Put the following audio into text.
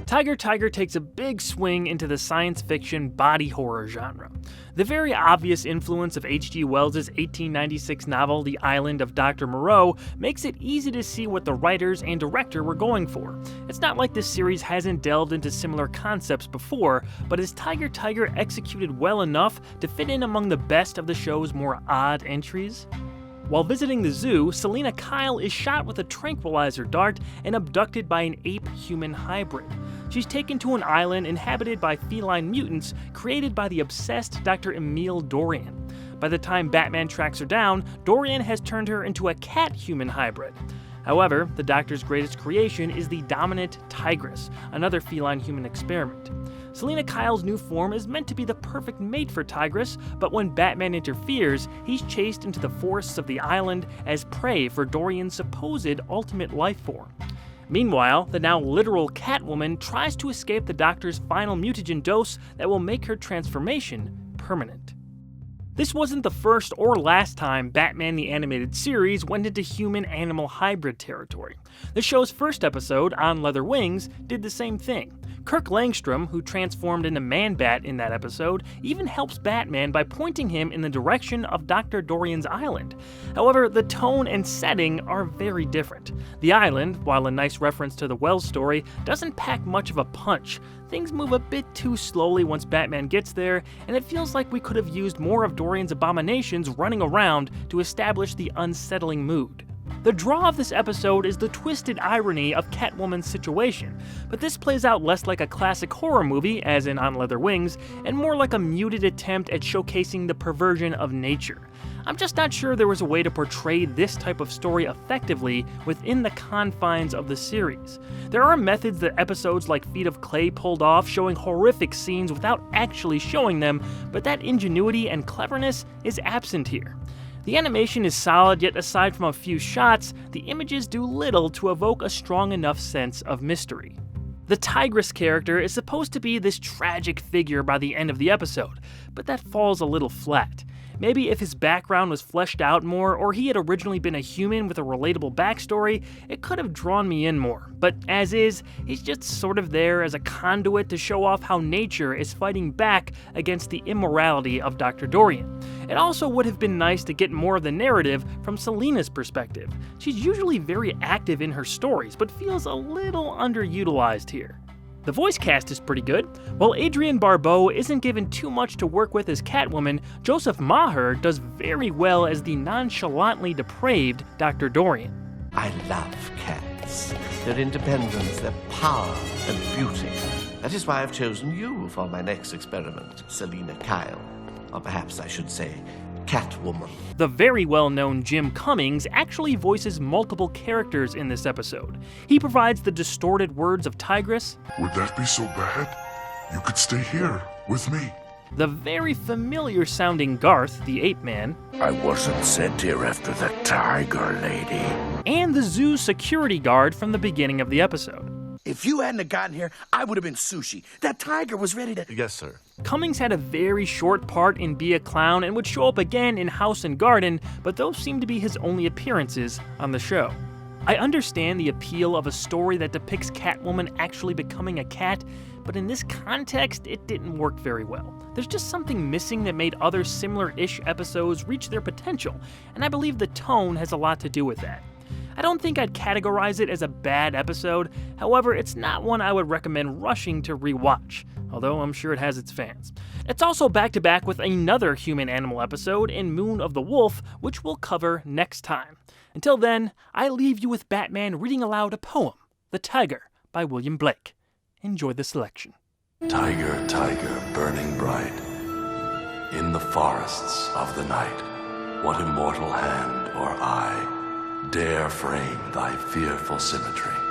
Tyger takes a big swing into the science fiction body horror genre. The very obvious influence of H.G. Wells' 1896 novel The Island of Dr. Moreau makes it easy to see what the writers and director were going for. It's not like this series hasn't delved into similar concepts before, but is Tyger executed well enough to fit in among the best of the show's more odd entries? While visiting the zoo, Selina Kyle is shot with a tranquilizer dart and abducted by an ape-human hybrid. She's taken to an island inhabited by feline mutants created by the obsessed Dr. Emile Dorian. By the time Batman tracks her down, Dorian has turned her into a cat-human hybrid. However, the Doctor's greatest creation is the dominant Tygrus, another feline-human experiment. Selina Kyle's new form is meant to be the perfect mate for Tygrus, but when Batman interferes, he's chased into the forests of the island as prey for Dorian's supposed ultimate life form. Meanwhile, the now literal Catwoman tries to escape the Doctor's final mutagen dose that will make her transformation permanent. This wasn't the first or last time Batman the Animated Series went into human-animal hybrid territory. The show's first episode, On Leather Wings, did the same thing. Kirk Langstrom, who transformed into Man-Bat in that episode, even helps Batman by pointing him in the direction of Dr. Dorian's island. However, the tone and setting are very different. The island, while a nice reference to the Wells story, doesn't pack much of a punch. Things move a bit too slowly once Batman gets there, and it feels like we could have used more of Dorian's abominations running around to establish the unsettling mood. The draw of this episode is the twisted irony of Catwoman's situation, but this plays out less like a classic horror movie, as in On Leather Wings, and more like a muted attempt at showcasing the perversion of nature. I'm just not sure there was a way to portray this type of story effectively within the confines of the series. There are methods that episodes like Feet of Clay pulled off, showing horrific scenes without actually showing them, but that ingenuity and cleverness is absent here. The animation is solid, yet aside from a few shots, the images do little to evoke a strong enough sense of mystery. The Tygrus character is supposed to be this tragic figure by the end of the episode, but that falls a little flat. Maybe if his background was fleshed out more, or he had originally been a human with a relatable backstory, it could have drawn me in more. But as is, he's just sort of there as a conduit to show off how nature is fighting back against the immorality of Dr. Dorian. It also would have been nice to get more of the narrative from Selina's perspective. She's usually very active in her stories, but feels a little underutilized here. The voice cast is pretty good. While Adrienne Barbeau isn't given too much to work with as Catwoman, Joseph Maher does very well as the nonchalantly depraved Dr. Dorian. I love cats. Their independence, their power and beauty. That is why I've chosen you for my next experiment, Selina Kyle. Or perhaps I should say, Catwoman. The very well-known Jim Cummings actually voices multiple characters in this episode. He provides the distorted words of Tygrus. Would that be so bad? You could stay here with me. The very familiar-sounding Garth, the ape man. I wasn't sent here after the Tyger lady. And the zoo security guard from the beginning of the episode. If you hadn't have gotten here, I would have been sushi. That tiger was ready to... Yes, sir. Cummings had a very short part in Be a Clown and would show up again in House and Garden, but those seem to be his only appearances on the show. I understand the appeal of a story that depicts Catwoman actually becoming a cat, but in this context, it didn't work very well. There's just something missing that made other similar-ish episodes reach their potential, and I believe the tone has a lot to do with that. I don't think I'd categorize it as a bad episode, however, it's not one I would recommend rushing to rewatch, although I'm sure it has its fans. It's also back-to-back with another human-animal episode in Moon of the Wolf, which we'll cover next time. Until then, I leave you with Batman reading aloud a poem, The Tyger, by William Blake. Enjoy the selection. Tyger, Tyger, burning bright, in the forests of the night, what immortal hand or eye dare frame thy fearful symmetry?